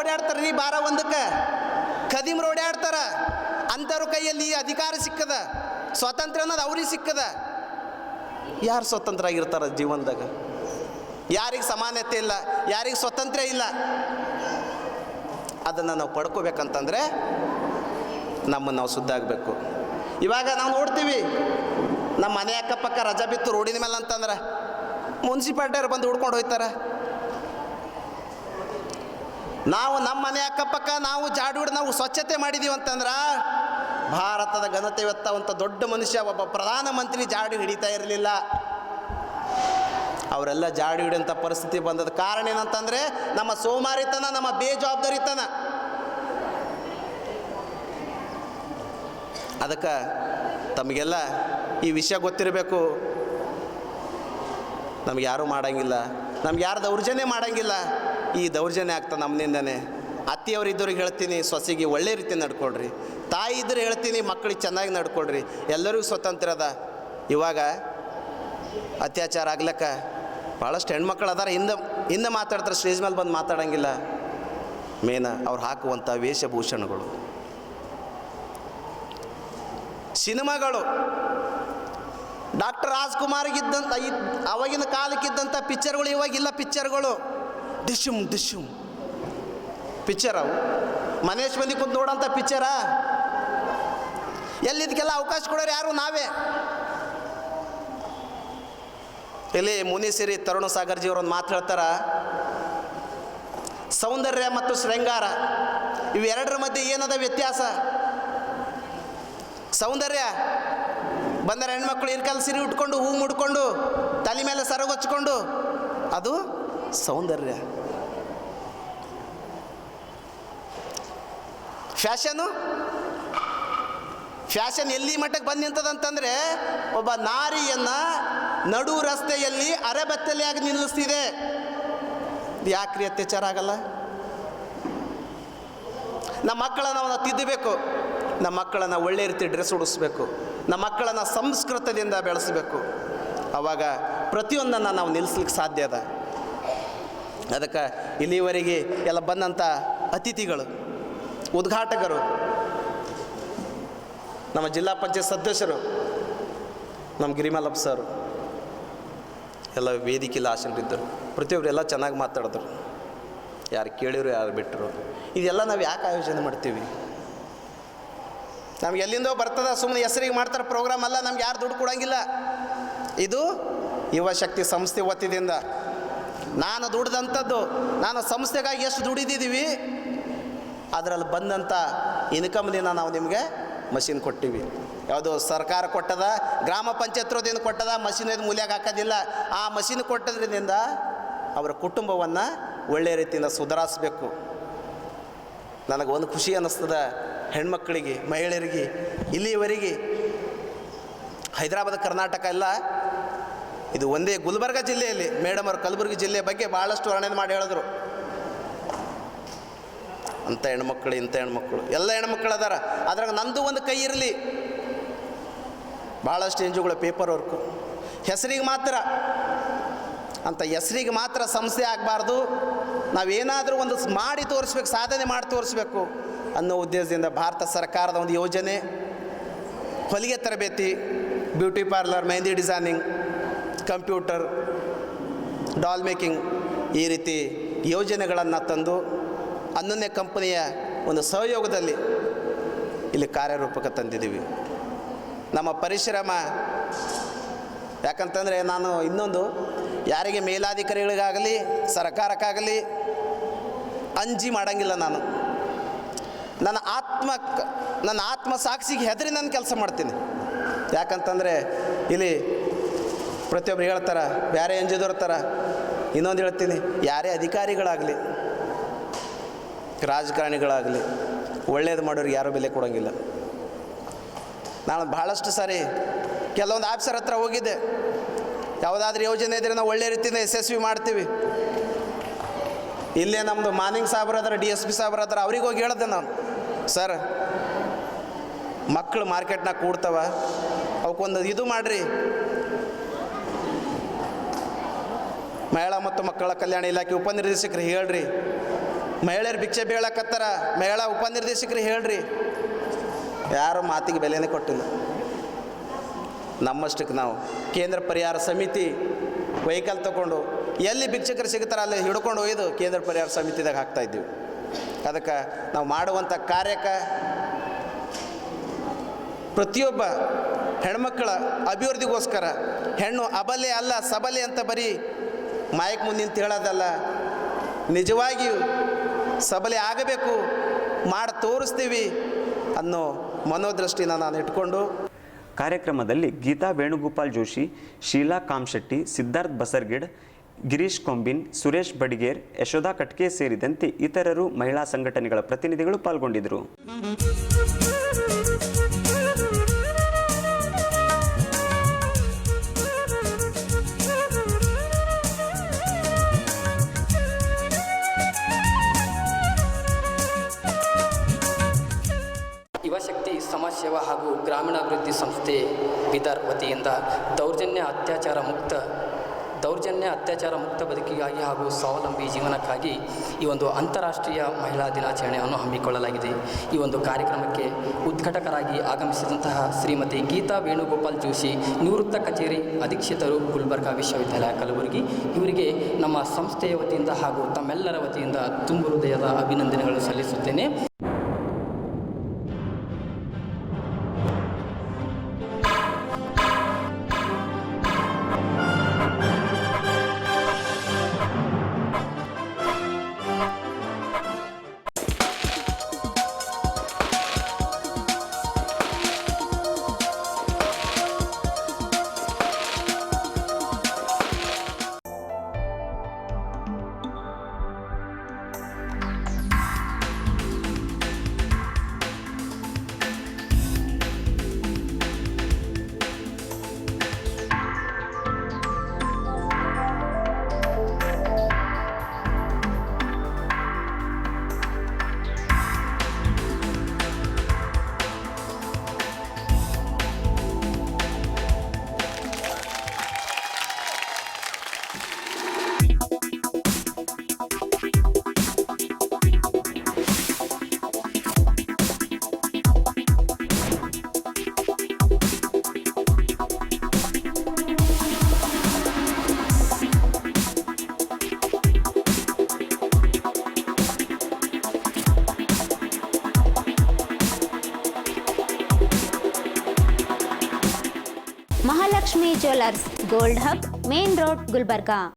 ಓಡಾಡ್ತಾರೆ ರೀ, ಬಾರ ಒಂದಕ್ಕೆ ಖದೀಮ್ರು ಓಡಾಡ್ತಾರ. ಅಂಥವ್ರ ಕೈಯಲ್ಲಿ ಅಧಿಕಾರ ಸಿಕ್ಕದ, ಸ್ವಾತಂತ್ರ್ಯ ಅನ್ನೋದು ಅವ್ರಿಗೆ ಸಿಕ್ಕದ. ಯಾರು ಸ್ವತಂತ್ರ ಆಗಿರ್ತಾರ ಜೀವನದಾಗ? ಯಾರಿಗೆ ಸಮಾನತೆ ಇಲ್ಲ, ಯಾರಿಗೆ ಸ್ವಾತಂತ್ರ್ಯ ಇಲ್ಲ. ಅದನ್ನು ನಾವು ಪಡ್ಕೋಬೇಕಂತಂದರೆ ನಮ್ಮನ್ನು ನಾವು ಶುದ್ಧ ಆಗಬೇಕು. ಇವಾಗ ನಾವು ನೋಡ್ತೀವಿ, ನಮ್ಮ ಮನೆ ಅಕ್ಕಪಕ್ಕ ರಜಾ ಬಿತ್ತು ರೋಡಿನ ಮೇಲೆ ಅಂತಂದ್ರೆ ಮುನ್ಸಿಪಾಲ್ಟಿಯವ್ರು ಬಂದು ಹುಡ್ಕೊಂಡು ಹೋಗ್ತಾರೆ. ನಾವು ನಮ್ಮ ಮನೆ ಅಕ್ಕಪಕ್ಕ ನಾವು ಜಾಡು ಹಿಡಿದು ನಾವು ಸ್ವಚ್ಛತೆ ಮಾಡಿದ್ದೀವಿ ಅಂತಂದ್ರೆ ಭಾರತದ ಘನತೆ ಎತ್ತವಂಥ ದೊಡ್ಡ ಮನುಷ್ಯ ಒಬ್ಬ ಪ್ರಧಾನಮಂತ್ರಿ ಜಾಡು ಹಿಡಿತಾ ಇರಲಿಲ್ಲ. ಅವರೆಲ್ಲ ಜಾಡು ಹಿಡಿಯೋಂಥ ಪರಿಸ್ಥಿತಿ ಬಂದದ ಕಾರಣ ಏನಂತಂದರೆ ನಮ್ಮ ಸೋಮಾರಿತನ, ನಮ್ಮ ಬೇಜವಾಬ್ದಾರಿತನ. ಅದಕ್ಕೆ ತಮಗೆಲ್ಲ ಈ ವಿಷಯ ಗೊತ್ತಿರಬೇಕು. ನಮ್ಗೆ ಯಾರೂ ಮಾಡೋಂಗಿಲ್ಲ, ನಮ್ಗೆ ಯಾರು ದೌರ್ಜನ್ಯ ಮಾಡೋಂಗಿಲ್ಲ. ಈ ದೌರ್ಜನ್ಯ ಆಗ್ತದೆ ನಮ್ಮಿಂದನೇ. ಅತ್ತಿಯವ್ರು ಇದ್ದವ್ರಿಗೆ ಹೇಳ್ತೀನಿ, ಸೊಸೆಗೆ ಒಳ್ಳೆ ರೀತಿ ನಡ್ಕೊಳ್ರಿ. ತಾಯಿ ಇದ್ರೆ ಹೇಳ್ತೀನಿ, ಮಕ್ಕಳಿಗೆ ಚೆನ್ನಾಗಿ ನಡ್ಕೊಳ್ರಿ. ಎಲ್ಲರಿಗೂ ಸ್ವತಂತ್ರ ಅದ. ಇವಾಗ ಅತ್ಯಾಚಾರ ಆಗ್ಲಕ್ಕ ಭಾಳಷ್ಟು ಹೆಣ್ಮಕ್ಳು ಅದಾರ, ಹಿಂದೆ ಮಾತಾಡ್ತಾರೆ, ಸ್ಟೇಜ್ ಮೇಲೆ ಬಂದು ಮಾತಾಡೋಂಗಿಲ್ಲ. ಮೇನ ಅವ್ರು ಹಾಕುವಂಥ ವೇಷಭೂಷಣಗಳು, ಸಿನಿಮಾಗಳು, ಡಾಕ್ಟರ್ ರಾಜ್ಕುಮಾರ್ಗಿದ್ದಂಥ ಅವಾಗಿನ ಕಾಲಕ್ಕಿದ್ದಂಥ ಪಿಕ್ಚರ್ಗಳು ಇವಾಗಿಲ್ಲ. ಪಿಕ್ಚರ್ಗಳು ಡಿಶುಮ್ ಡಿಶುಮ್ ಪಿಕ್ಚರ್, ಅವು ಮನೇಶ್ ಮಂದಿ ಕುಂತು ನೋಡೋಂಥ ಪಿಕ್ಚರಾ? ಎಲ್ಲಿದಕ್ಕೆಲ್ಲ ಅವಕಾಶ ಕೊಡೋರು ಯಾರು? ನಾವೇ. ಇಲ್ಲಿ ಮುನಿಸಿರಿ ತರುಣ ಸಾಗರ್ಜಿಯವ್ರೊಂದು ಮಾತು ಹೇಳ್ತಾರ, ಸೌಂದರ್ಯ ಮತ್ತು ಶೃಂಗಾರ ಇವೆರಡರ ಮಧ್ಯೆ ಏನದ ವ್ಯತ್ಯಾಸ? ಸೌಂದರ್ಯ ಬಂದರೆ ಹೆಣ್ಮಕ್ಳು ಇರ್ಕಲ್ ಸಿರಿ ಉಟ್ಕೊಂಡು, ಹೂ ಮುಡ್ಕೊಂಡು, ತಲೆ ಮೇಲೆ ಸರಗೊಚ್ಕೊಂಡು, ಅದು ಸೌಂದರ್ಯ. ಫ್ಯಾಷನ್ ಎಲ್ಲಿ ಮಟ್ಟಕ್ಕೆ ಬಂದು ನಿಂತದಂತಂದರೆ ಒಬ್ಬ ನಾರಿಯನ್ನು ನಡು ರಸ್ತೆಯಲ್ಲಿ ಅರೆಬೆತ್ತಲೆಯಾಗಿ ನಿಲ್ಲಿಸ್ತಿದೆ. ಯಾಕ್ರಿ ಅತ್ಯಾಚಾರ ಆಗಲ್ಲ? ನಮ್ಮ ಮಕ್ಕಳನ್ನು ನಾವು ತಿದ್ದಬೇಕು. ನಮ್ಮ ಮಕ್ಕಳನ್ನು ಒಳ್ಳೆ ರೀತಿ ಡ್ರೆಸ್ ಉಡಿಸ್ಬೇಕು. ನಮ್ಮ ಮಕ್ಕಳನ್ನು ಸಂಸ್ಕೃತದಿಂದ ಬೆಳೆಸಬೇಕು. ಆವಾಗ ಪ್ರತಿಯೊಂದನ್ನು ನಾವು ನಿಲ್ಲಿಸ್ಲಿಕ್ಕೆ ಸಾಧ್ಯ ಅದ. ಅದಕ್ಕೆ ಇಲ್ಲಿವರೆಗೆ ಎಲ್ಲ ಬಂದಂಥ ಅತಿಥಿಗಳು, ಉದ್ಘಾಟಕರು, ನಮ್ಮ ಜಿಲ್ಲಾ ಪಂಚಾಯತ್ ಸದಸ್ಯರು, ನಮ್ಮ ಗಿರಿಮಲ್ಲಪ್ಪ ಸರ್ ಎಲ್ಲ ವೇದಿಕೆಲ್ಲ ಆಸನರಿದ್ದರು. ಪ್ರತಿಯೊಬ್ಬರೆಲ್ಲ ಚೆನ್ನಾಗಿ ಮಾತಾಡಿದ್ರು. ಯಾರು ಕೇಳಿದ್ರು, ಯಾರು ಬಿಟ್ಟರು. ಇದೆಲ್ಲ ನಾವು ಯಾಕೆ ಆಯೋಜನೆ ಮಾಡ್ತೀವಿ? ನಮ್ಗೆ ಎಲ್ಲಿಂದೋ ಬರ್ತದೆ, ಸುಮ್ಮನೆ ಹೆಸರಿಗೆ ಮಾಡ್ತಾರೆ ಪ್ರೋಗ್ರಾಮ್ ಅಲ್ಲ. ನಮ್ಗೆ ಯಾರು ದುಡ್ಡು ಕೊಡೋಂಗಿಲ್ಲ. ಇದು ಯುವಶಕ್ತಿ ಸಂಸ್ಥೆ ವತಿಯಿಂದ ನಾನು ದುಡ್ದಂಥದ್ದು, ನಾನು ಸಂಸ್ಥೆಗಾಗಿ ಎಷ್ಟು ದುಡಿದಿದ್ದೀವಿ ಅದರಲ್ಲಿ ಬಂದಂಥ ಇನ್ಕಮ್ದಿಂದ ನಾವು ನಿಮಗೆ ಮಷಿನ್ ಕೊಟ್ಟಿವಿ. ಯಾವುದೋ ಸರ್ಕಾರ ಕೊಟ್ಟದ, ಗ್ರಾಮ ಪಂಚಾಯತ್ರೋದಿಂದ ಕೊಟ್ಟದ, ಮಷಿನ್ ಮೂಲ್ಯಾಗ ಹಾಕೋದಿಲ್ಲ. ಆ ಮಷಿನ್ ಕೊಟ್ಟದ್ರಿಂದ ಅವರ ಕುಟುಂಬವನ್ನು ಒಳ್ಳೆಯ ರೀತಿಯಿಂದ ಸುಧಾರಿಸಬೇಕು. ನನಗೆ ಒಂದು ಖುಷಿ ಅನ್ನಿಸ್ತದೆ, ಹೆಣ್ಮಕ್ಕಳಿಗೆ, ಮಹಿಳೆಯರಿಗೆ ಇಲ್ಲಿವರೆಗೆ ಹೈದರಾಬಾದ್, ಕರ್ನಾಟಕ ಎಲ್ಲ ಇದು ಒಂದೇ ಗುಲ್ಬರ್ಗ ಜಿಲ್ಲೆಯಲ್ಲಿ ಮೇಡಮ್ ಅವರು ಕಲಬುರಗಿ ಜಿಲ್ಲೆಯ ಬಗ್ಗೆ ಭಾಳಷ್ಟು ವರ್ಣನೆ ಮಾಡಿ ಹೇಳಿದ್ರು. ಅಂಥ ಹೆಣ್ಮಕ್ಳು, ಇಂಥ ಹೆಣ್ಮಕ್ಳು, ಎಲ್ಲ ಹೆಣ್ಮಕ್ಳು ಅದಾರ. ಅದ್ರಾಗ ನಂದು ಒಂದು ಕೈ ಇರಲಿ. ಭಾಳಷ್ಟು ಎಂಜುಗಳು ಪೇಪರ್ ವರ್ಕು, ಹೆಸರಿಗೆ ಮಾತ್ರ, ಅಂತ ಹೆಸರಿಗೆ ಮಾತ್ರ ಸಂಸ್ಥೆ ಆಗಬಾರ್ದು. ನಾವೇನಾದರೂ ಒಂದು ಮಾಡಿ ತೋರಿಸ್ಬೇಕು, ಸಾಧನೆ ಮಾಡಿ ತೋರಿಸ್ಬೇಕು ಅನ್ನೋ ಉದ್ದೇಶದಿಂದ ಭಾರತ ಸರ್ಕಾರದ ಒಂದು ಯೋಜನೆ, ಹೊಲಿಗೆ ತರಬೇತಿ, beauty parlour, mehndi designing, computer, doll making, ಈ ರೀತಿ ಯೋಜನೆಗಳನ್ನು ತಂದು ಅನನ್ಯ ಕಂಪನಿಯ ಒಂದು ಸಹಯೋಗದಲ್ಲಿ ಇಲ್ಲಿ ಕಾರ್ಯರೂಪಕ್ಕೆ ತಂದಿದ್ದೀವಿ. ನಮ್ಮ ಪರಿಶ್ರಮ ಯಾಕಂತಂದರೆ ನಾನು ಇನ್ನೊಂದು ಯಾರಿಗೆ ಮೇಲಾಧಿಕಾರಿಗಳಿಗಾಗಲಿ ಸರ್ಕಾರಕ್ಕಾಗಲಿ ಅಂಜಿ ಮಾಡೋಂಗಿಲ್ಲ. ನಾನು ನನ್ನ ಆತ್ಮ ಸಾಕ್ಷಿಗೆ ಹೆದರಿ ನಾನು ಕೆಲಸ ಮಾಡ್ತೀನಿ. ಯಾಕಂತಂದರೆ ಇಲ್ಲಿ ಪ್ರತಿಯೊಬ್ಬರು ಹೇಳ್ತಾರೆ, ಬೇರೆ ಅಂಜಿದವ್ರ ಥರ. ಇನ್ನೊಂದು ಹೇಳ್ತೀನಿ, ಯಾರೇ ಅಧಿಕಾರಿಗಳಾಗಲಿ ರಾಜಕಾರಣಿಗಳಾಗಲಿ ಒಳ್ಳೇದು ಮಾಡೋರಿಗೆ ಯಾರೂ ಬೆಲೆ ಕೊಡೋಂಗಿಲ್ಲ. ನಾನು ಭಾಳಷ್ಟು ಸಾರಿ ಕೆಲವೊಂದು ಆಫೀಸರ್ ಹತ್ರ ಹೋಗಿದ್ದೆ. ಯಾವುದಾದ್ರೂ ಯೋಜನೆ ಇದ್ದರೆ ನಾವು ಒಳ್ಳೆ ರೀತಿಯಿಂದ ಯಶಸ್ವಿ ಮಾಡ್ತೀವಿ. ಇಲ್ಲೇ ನಮ್ಮದು ಮಾನಿಂಗ್ ಸಾಬ್ರು ಅದ್ರ, DSP ಸಾಬ್ರು ಅದ್ರ, ಅವ್ರಿಗೆ ಹೋಗಿ ಹೇಳಿದೆ ನಾನು, ಸರ್ ಮಕ್ಕಳು ಮಾರ್ಕೆಟ್ನಾಗ ಕೂಡ್ತವ, ಅವಕ್ಕೊಂದು ಇದು ಮಾಡಿರಿ, ಮಹಿಳಾ ಮತ್ತು ಮಕ್ಕಳ ಕಲ್ಯಾಣ ಇಲಾಖೆ ಉಪನಿರ್ದೇಶಕರು ಹೇಳ್ರಿ, ಮಹಿಳೆಯರು ಭಿಕ್ಷೆ ಬೀಳಕತ್ತಾರ, ಮಹಿಳಾ ಉಪನಿರ್ದೇಶಕರು ಹೇಳ್ರಿ, ಯಾರು ಮಾತಿಗೆ ಬೆಲೆನೇ ಕೊಟ್ಟಿಲ್ಲ. ನಮ್ಮಷ್ಟಕ್ಕೆ ನಾವು ಕೇಂದ್ರ ಪರಿಹಾರ ಸಮಿತಿ ವೆಹಿಕಲ್ ತಗೊಂಡು ಎಲ್ಲಿ ಭಿಕ್ಷಕರು ಸಿಗ್ತಾರ ಅಲ್ಲಿ ಹಿಡ್ಕೊಂಡು ಒಯ್ದು ಕೇಂದ್ರ ಪರಿಹಾರ ಸಮಿತಿದಾಗ ಹಾಕ್ತಾಯಿದ್ದೀವಿ. ಅದಕ್ಕೆ ನಾವು ಮಾಡುವಂಥ ಕಾರ್ಯಕ್ಕೆ ಪ್ರತಿಯೊಬ್ಬ ಹೆಣ್ಮಕ್ಕಳ ಅಭಿವೃದ್ಧಿಗೋಸ್ಕರ ಹೆಣ್ಣು ಅಬಲೆ ಅಲ್ಲ ಸಬಲೆ ಅಂತ ಬರೀ ಮಾಯಕ್ಕೆ ಮುಂದೆ ನಿಂತು ಹೇಳೋದಲ್ಲ, ನಿಜವಾಗಿಯೂ ಸಬಲೆ ಆಗಬೇಕು, ಮಾಡಿ ತೋರಿಸ್ತೀವಿ ಅನ್ನೋ ಮನೋದೃಷ್ಟಿನ ನಾನು ಇಟ್ಕೊಂಡು. ಕಾರ್ಯಕ್ರಮದಲ್ಲಿ ಗೀತಾ ವೇಣುಗೋಪಾಲ್ ಜೋಶಿ, ಶೀಲಾ ಕಾಮಶೆಟ್ಟಿ, ಸಿದ್ಧಾರ್ಥ್ ಬಸರ್ಗಿಡ್, ಗಿರೀಶ್ ಕೊಂಬಿನ್, ಸುರೇಶ್ ಬಡಿಗೇರ್, ಯಶೋಧಾ ಕಟ್ಕೆ ಸೇರಿದಂತೆ ಇತರರು ಮಹಿಳಾ ಸಂಘಟನೆಗಳ ಪ್ರತಿನಿಧಿಗಳು ಪಾಲ್ಗೊಂಡಿದ್ದರು. ಯುವಶಕ್ತಿ ಸಮಾಜ ಸೇವಾ ಹಾಗೂ ಗ್ರಾಮೀಣಾಭಿವೃದ್ಧಿ ಸಂಸ್ಥೆ ಬೀದರ್ ವತಿಯಿಂದ ದೌರ್ಜನ್ಯ ಅತ್ಯಾಚಾರ ಮುಕ್ತ ಬದುಕಿಗಾಗಿ ಹಾಗೂ ಸ್ವಾವಲಂಬಿ ಜೀವನಕ್ಕಾಗಿ ಈ ಒಂದು ಅಂತಾರಾಷ್ಟ್ರೀಯ ಮಹಿಳಾ ದಿನಾಚರಣೆಯನ್ನು ಹಮ್ಮಿಕೊಳ್ಳಲಾಗಿದೆ. ಈ ಒಂದು ಕಾರ್ಯಕ್ರಮಕ್ಕೆ ಉದ್ಘಾಟಕರಾಗಿ ಆಗಮಿಸಿದಂತಹ ಶ್ರೀಮತಿ ಗೀತಾ ವೇಣುಗೋಪಾಲ್ ಜೋಶಿ, ನಿವೃತ್ತ ಕಚೇರಿ ಅಧೀಕ್ಷಿತರು, ಗುಲ್ಬರ್ಗಾ ವಿಶ್ವವಿದ್ಯಾಲಯ ಕಲಬುರಗಿ, ಇವರಿಗೆ ನಮ್ಮ ಸಂಸ್ಥೆಯ ವತಿಯಿಂದ ಹಾಗೂ ತಮ್ಮೆಲ್ಲರ ವತಿಯಿಂದ ತುಂಬು ಹೃದಯದ ಅಭಿನಂದನೆಗಳು ಸಲ್ಲಿಸುತ್ತೇನೆ. Mahalakshmi jewellers, gold hub, main road, Gulbarga.